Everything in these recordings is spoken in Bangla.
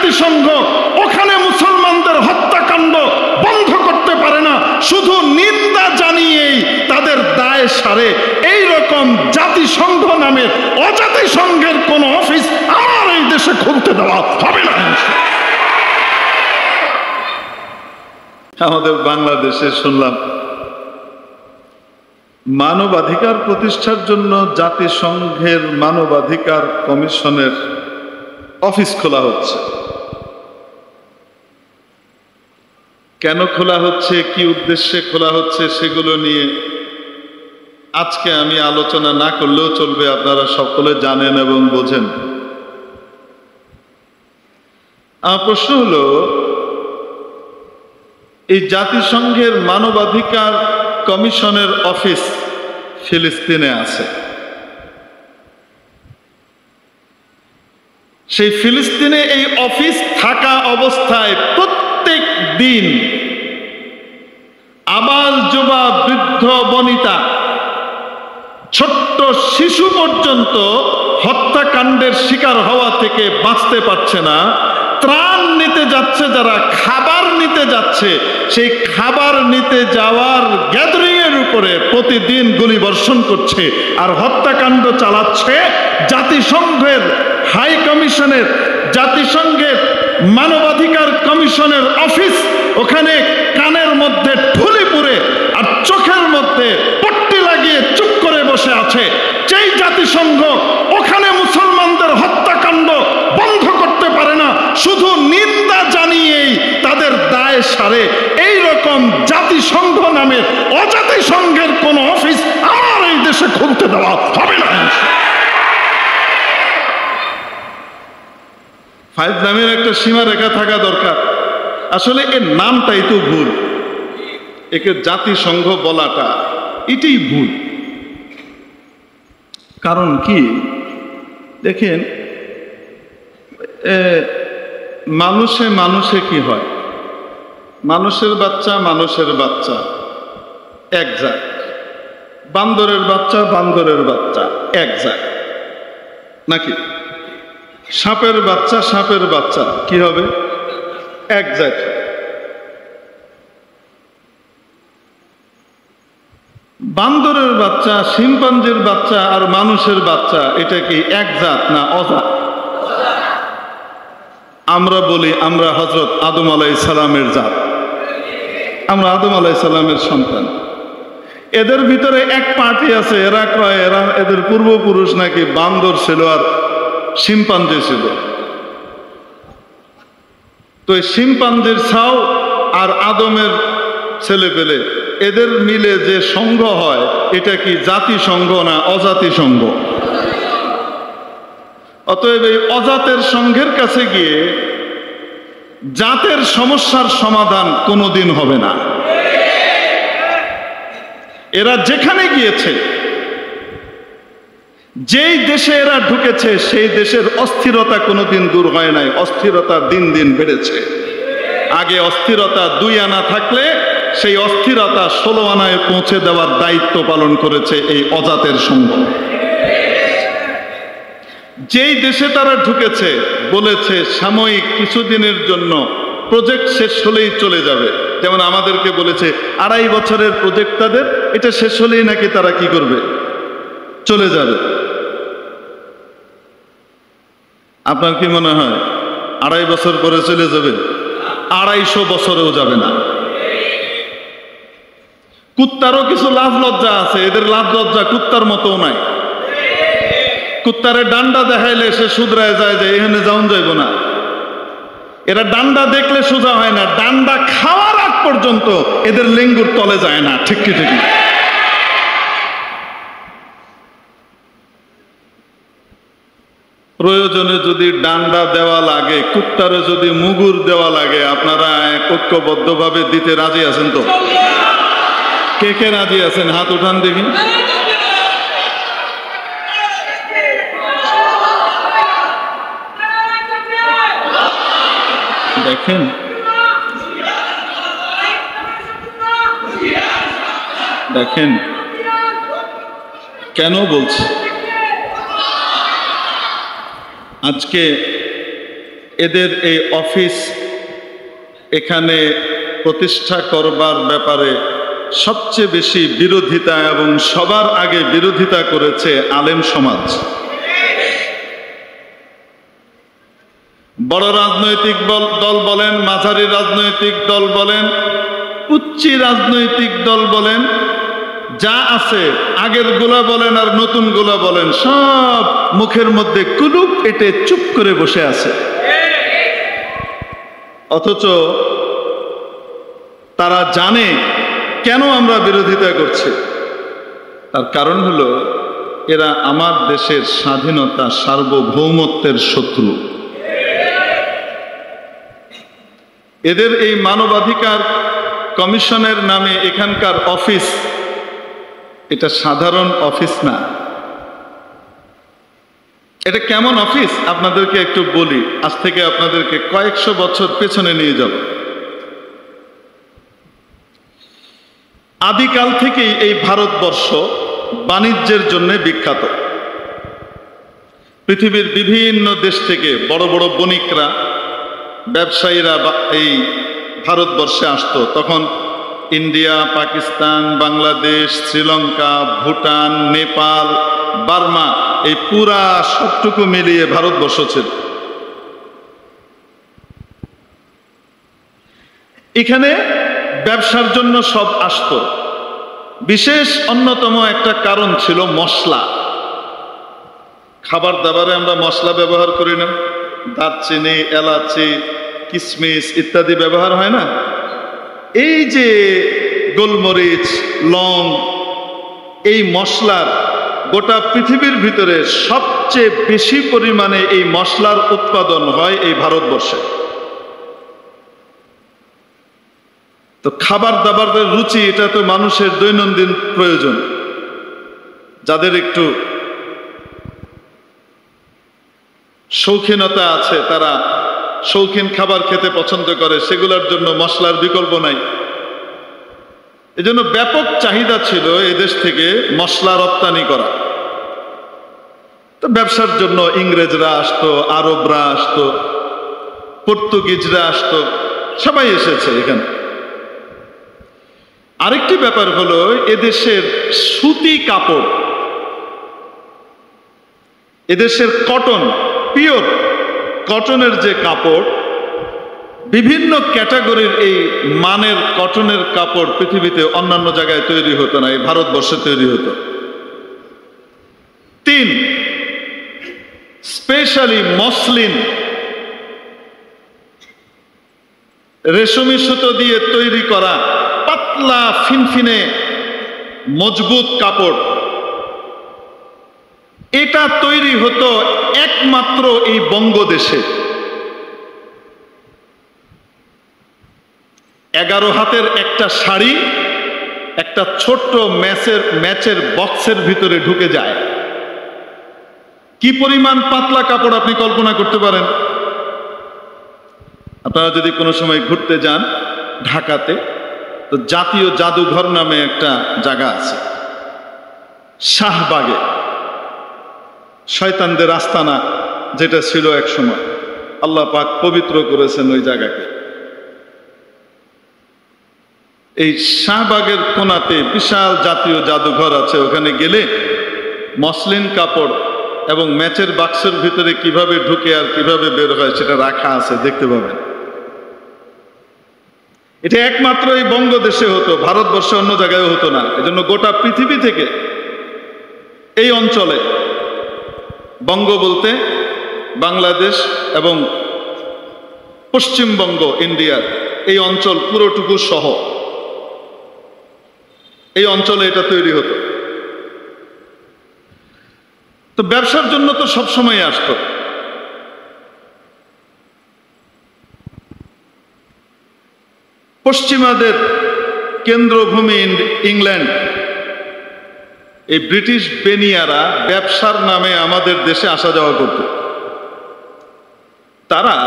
জাতিসংঘ ওখানে মুসলমানদের হত্যাকাণ্ড বন্ধ করতে পারে না, শুধু নিন্দা জানিয়েই তাদের দায় সারে। এই রকম জাতিসংঘ নামের অজাতিসংঘের কোন অফিস আমার এই দেশে খুলতে দেওয়া হবে না। আমাদের বাংলাদেশে শুনলাম মানবাধিকার প্রতিষ্ঠার জন্য জাতিসংঘের মানবাধিকার কমিশনের অফিস খোলা হচ্ছে। কেন খোলা হচ্ছে, কি উদ্দেশ্যে খোলা হচ্ছে, সেগুলো নিয়ে আজকে আমি আলোচনা না করলেও চলবে, আপনারা সকলে জানেন এবং বোঝেন। আমার প্রশ্ন হলো, এই জাতিসংঘের মানবাধিকার কমিশনের অফিস ফিলিস্তিনে আছে। সেই ফিলিস্তিনে এই অফিস থাকা অবস্থায় প্রত্যেক দিন আবাল যুবা বৃদ্ধ বনিতা ছোট্ট শিশু পর্যন্ত হত্যাকাণ্ডের শিকার হওয়া থেকে বাঁচতে পারছে না। ত্রাণ নিতে যাচ্ছে, যারা খাবার নিতে যাচ্ছে, সেই খাবার নিতে যাওয়ার গ্যাদারিং এর উপরে প্রতিদিন গুলি বর্ষণ করছে আর হত্যাকাণ্ড চালাচ্ছে। জাতিসংঘের হাই কমিশনের, জাতিসংঘের মানবাধিকার কমিশনের অফিস ওখানে কানের মধ্যে ঠুলি পুরে আর চোখের মধ্যে পট্টি লাগিয়ে চুপ করে বসে আছে। যেই জাতিসংঘ ওখানে মুসলমানদের হত্যাকাণ্ড বন্ধ করতে পারে না, শুধু নিন্দা জানিয়েই তাদের দায় সারে। এই রকম জাতিসংঘ নামের অজাতিসংঘের কোন অফিস আমার এই দেশে খুলতে দেওয়া হবে না। ফায়জলামের একটা সীমারেখা থাকা দরকার। আসলে এর নামটাই তো ভুল, একে জাতিসংঘ বলাটা এটাই ভুল। কারণ কি, দেখেন মানুষে মানুষে কি হয়, মানুষের বাচ্চা মানুষের বাচ্চা এক জাত, বান্দরের বাচ্চা বান্দরের বাচ্চা এক জাত নাকি? সাপের বাচ্চা সাপের বাচ্চা কি হবে? এক জাত। বান্দরের বাচ্চা, শিম্পাঞ্জির বাচ্চা আর মানুষের বাচ্চা এটা কি এক জাত না অজাত? আমরা বলি আমরা হযরত আদম আলাইহিস সালামের জাত, আমরা আদম আলাইহিস সালামের সন্তান। এদের ভিতরে এক পার্টি আছে, এরা কয় এদের পূর্বপুরুষ নাকি বান্দর ছিল আর শিম্পাঞ্জি ছিল। তো এই শিম্পাঞ্জির ছাও আর আদমের ছেলে পেলে এদের মিলে যে সংঘ হয়, এটা কি জাতিসংঘ না অজাতিসংঘ? অতএব এই অজাতের সংঘের কাছে গিয়ে জাতের সমস্যার সমাধান কোনোদিন হবে না। এরা যেখানে গিয়েছে, যেই দেশে এরা ঢুকেছে, সেই দেশের অস্থিরতা কোনোদিন দূর হয় নাই, অস্থিরতা দিন দিন বেড়েছে। আগে অস্থিরতা 2 আনা থাকলে সেই অস্থিরতা 16 আনায় পৌঁছে দেওয়ার দায়িত্ব পালন করেছে এই অজাতের সংঘ। যেই দেশে তারা ঢুকেছে বলেছে সাময়িক কিছুদিনের জন্য প্রজেক্ট শেষ হলেই চলে যাবে। যেমন আমাদেরকে বলেছে 2.5 বছরের প্রজেক্ট তাদের, এটা শেষ হলেই নাকি তারা কি করবে? চলে যাবে। আপনার কি মনে হয় 2.5 বছর পরে চলে যাবে? 250 বছরেও যাবে না। কুত্তারও কিছু লাজ লজ্জা আছে, এদের লাজ লজ্জা কুত্তার মতো নাই। কুত্তারে ডান্ডা দেখাইলে সে শুধরায় যায় যে এখানে যাওন যাইব না। এরা ডান্ডা দেখলে সোজা হয় না, ডান্ডা খাওয়ার আগ পর্যন্ত এদের লেঙ্গুর তলে যায় না। ঠিক কি ঠিক? প্রয়োজনে যদি ডান্ডা দেওয়া লাগে, কুত্তারে যদি মুগুর দেওয়া লাগে, আপনারা ঐক্যবদ্ধভাবে দিতে রাজি আছেন তো? কে কে রাজি আছেন? হাত উঠান দেখি। দেখেন দেখেন কেন বলছি, আজকে এদের এই অফিস এখানে প্রতিষ্ঠা করবার ব্যাপারে সবচেয়ে বেশি বিরোধিতা এবং সবার আগে বিরোধিতা করেছে আলেম সমাজ। বড় রাজনৈতিক দল বলেন, মাঝারি রাজনৈতিক দল বলেন, উচ্চী রাজনৈতিক দল বলেন, যা আছে আগের গুলা বলেন আর নতুন গুলা বলেন, সব মুখের মধ্যে কুলুপ এঁটে চুপ করে বসে আছে। অথচ তারা জানে কেন আমরা বিরোধিতা করছি। তার কারণ হলো এরা আমার দেশের স্বাধীনতা সার্বভৌমত্বের শত্রু। এদের এই মানবাধিকার কমিশনের নামে এখানকার অফিস, এটা সাধারণ অফিস না। এটা কেমন অফিস আপনাদেরকে একটু বলি, আজ থেকে আপনাদেরকে কয়েকশো বছর পেছনে নিয়ে যাব। আদিকাল থেকেই এই ভারতবর্ষ বাণিজ্যের জন্য বিখ্যাত। পৃথিবীর বিভিন্ন দেশ থেকে বড় বড় বণিকরা, ব্যবসায়ীরা এই ভারতবর্ষে আসতো। তখন ইন্ডিয়া, পাকিস্তান, বাংলাদেশ, শ্রীলঙ্কা, ভুটান, নেপাল, বার্মা, এই পুরা সবটুকু মিলিয়ে ভারতবর্ষ ছিল। এখানে ব্যবসার জন্য সব আসতো। বিশেষ অন্যতম একটা কারণ ছিল মশলা। খাবার দাবারে আমরা মশলা ব্যবহার করি না? দারচিনি, এলাচি, কিশমিশ ইত্যাদি ব্যবহার হয় না? এই যে গোলমরিচ, লং, এই মশলার গোটা পৃথিবীর ভিতরে সবচেয়ে বেশি পরিমাণে এই মশলার উৎপাদন হয় এই ভারতবর্ষে। তো খাবার দাবারের রুচি, এটা তো মানুষের দৈনন্দিন প্রয়োজন। যাদের একটু শৌখিনতা আছে, তারা শৌখিন খাবার খেতে পছন্দ করে, সেগুলোর জন্য মশলার বিকল্প নাই। এজন্য ব্যাপক চাহিদা ছিল এদেশ থেকে মশলা রপ্তানি করা। তো ব্যবসার জন্য ইংরেজরা আসতো, আরবরা আসতো, পর্তুগিজরা আসতো, সবাই এসেছে এখানে। আরেকটি ব্যাপার হলো এদেশের সুতি কাপড়, এদেশের কটন, পিওর কটনের যে কাপড়, বিভিন্ন ক্যাটাগরির এই মানের কটনের কাপড় পৃথিবীতে অন্যান্য জায়গায় তৈরি হতো না, এই ভারতবর্ষে তৈরি হতো। 3, স্পেশালি মসলিন, রেশমি সুতো দিয়ে তৈরি করা পাতলা ফিনফিনে মজবুত কাপড়, এটা তৈরি হতো একমাত্র এই বঙ্গদেশে। 11 হাতের একটা শাড়ি একটা ছোট্ট ম্যাচের বক্সের ভিতরে ঢুকে যায়। কি পরিমাণ পাতলা কাপড় আপনি কল্পনা করতে পারেন? আপনারা যদি কোনো সময় ঘুরতে যান ঢাকাতে, তো জাতীয় জাদুঘর নামে একটা জায়গা আছে শাহবাগে, শয়তানদের আস্তানা যেটা ছিল এক সময়, আল্লাহ পাক পবিত্র করেছেন ওই জায়গাকে। এই শাহবাগের কোনাতে বিশাল জাতীয় জাদুঘর আছে। ওখানে গেলে মসলিন কাপড় এবং ম্যাচের বাক্সের ভিতরে কিভাবে ঢুকে আর কিভাবে বের হয় সেটা রাখা আছে, দেখতে পাবেন। এটা একমাত্র এই বঙ্গদেশে হতো, ভারতবর্ষে অন্য জায়গায় হতো না। এজন্য গোটা পৃথিবী থেকে এই অঞ্চলে, বঙ্গ বলতে বাংলাদেশ এবং পশ্চিমবঙ্গ ইন্ডিয়ার এই অঞ্চল পুরোটুকু সহ এই অঞ্চলে এটা তৈরি হতো। তো ব্যবসার জন্য তো সবসময় আসতো। পশ্চিমাদের কেন্দ্রভূমি ইংল্যান্ড, এই ব্রিটিশ বেনিয়ারা ব্যবসার নামে আমাদের দেশে আসা যাওয়া করত। তারা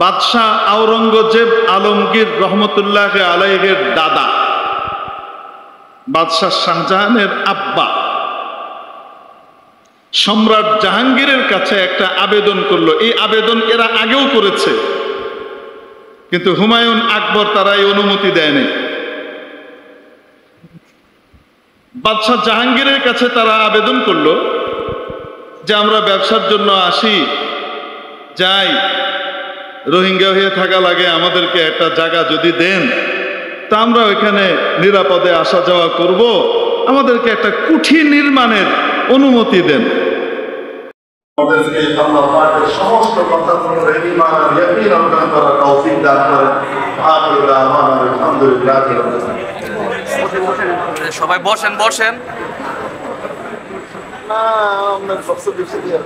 বাদশাহ আওরঙ্গজেব আলমগীর রহমতুল্লাহ আলাইহির দাদা, বাদশাহ শাহজাহানের আব্বা, সম্রাট জাহাঙ্গীরের কাছে একটা আবেদন করলো। এই আবেদন এরা আগেও করেছে, কিন্তু হুমায়ুন আকবর তারা এই অনুমতি দেয়নি। বাদশাহ জাহাঙ্গীরের কাছে তারা আবেদন করলো যে আমরা ব্যবসার জন্য আসি, যাই, রোহিঙ্গা হয়ে থাকা লাগে, আমাদেরকে একটা জায়গা যদি দেন তা আমরা ওইখানে নিরাপদে আসা যাওয়া করব, আমাদেরকে একটা কুঠি নির্মাণের অনুমতি দেন। সমস্ত কথাগুলো ঈমান আর ইয়াকিন অর্জন করার তৌফিক দান করেন। আখিরু দাওয়ানা আলহামদুলিল্লাহি রাব্বিল আলামিন। সবাই বসেন বসেন। না আমরা সবচেয়ে বেশি দিয়ে